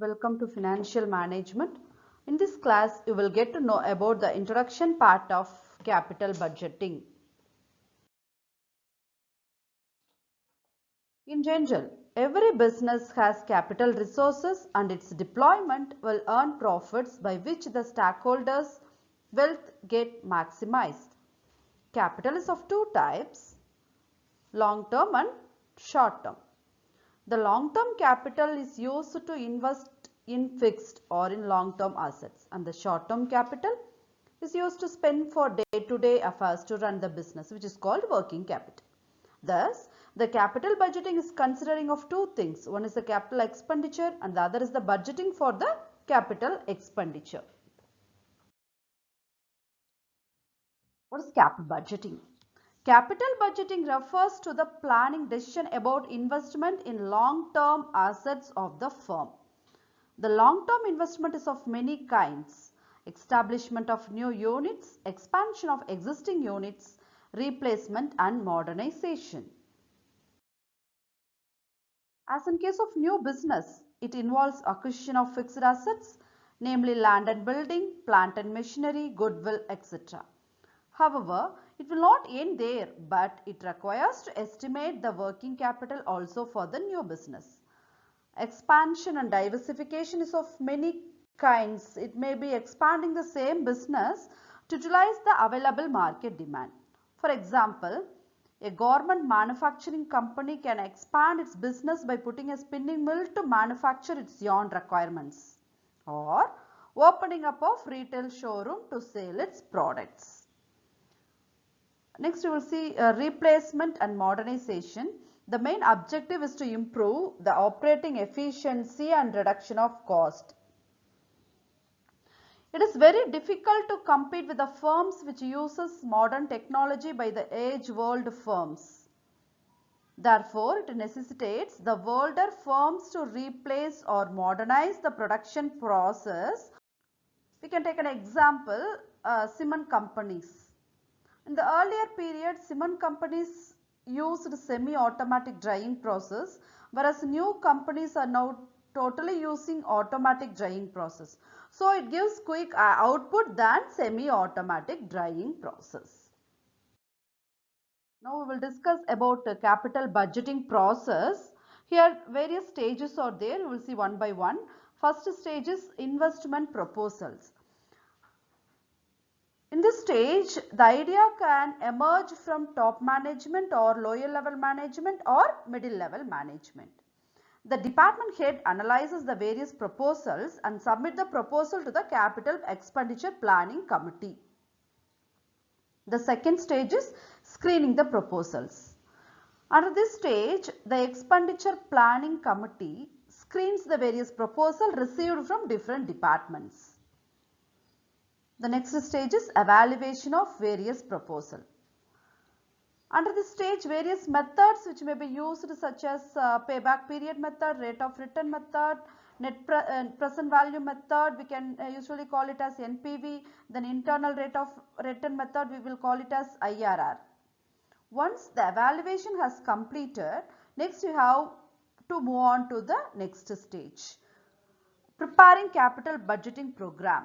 Welcome to Financial Management. In this class, you will get to know about the introduction part of capital budgeting. In general, every business has capital resources and its deployment will earn profits by which the stakeholders' wealth get maximized. Capital is of two types, long-term and short-term. The long-term capital is used to invest in fixed or in long-term assets, and the short-term capital is used to spend for day-to-day affairs to run the business, which is called working capital. Thus, the capital budgeting is considering of two things. One is the capital expenditure and the other is the budgeting for the capital expenditure. What is capital budgeting? Capital budgeting refers to the planning decision about investment in long-term assets of the firm. The long-term investment is of many kinds: establishment of new units, expansion of existing units, replacement and modernization. As in case of new business, it involves acquisition of fixed assets, namely land and building, plant and machinery, goodwill, etc. However, it will not end there, but it requires to estimate the working capital also for the new business. Expansion and diversification is of many kinds. It may be expanding the same business to utilize the available market demand. For example, a government manufacturing company can expand its business by putting a spinning mill to manufacture its yarn requirements, or opening up of retail showroom to sell its products. Next, you will see replacement and modernization. The main objective is to improve the operating efficiency and reduction of cost. It is very difficult to compete with the firms which uses modern technology by the age-old firms. Therefore, it necessitates the older firms to replace or modernize the production process. We can take an example, cement companies. In the earlier period, cement companies used semi-automatic drying process, whereas new companies are now totally using automatic drying process. So, it gives quick output than semi-automatic drying process. Now, we will discuss about the capital budgeting process. Here, various stages are there. We will see one by one. First stage is investment proposals. In this stage, the idea can emerge from top management or lower level management or middle level management. The department head analyzes the various proposals and submit the proposal to the capital expenditure planning committee. The second stage is screening the proposals. Under this stage, the expenditure planning committee screens the various proposals received from different departments. The next stage is evaluation of various proposals. Under this stage, various methods which may be used such as payback period method, rate of return method, net present value method, we can usually call it as NPV, then internal rate of return method, we will call it as IRR. Once the evaluation has completed, next you have to move on to the next stage. Preparing capital budgeting program.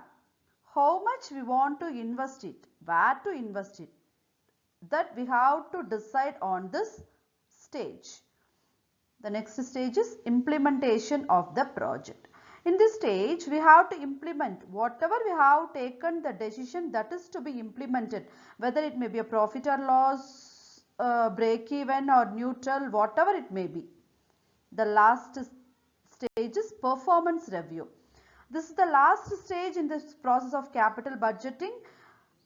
How much we want to invest it, where to invest it, that we have to decide on this stage. The next stage is implementation of the project. In this stage, we have to implement whatever we have taken the decision, that is to be implemented, whether it may be a profit or loss, break even or neutral, whatever it may be. The last stage is performance review. This is the last stage in this process of capital budgeting.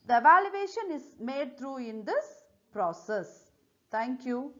The evaluation is made through in this process. Thank you.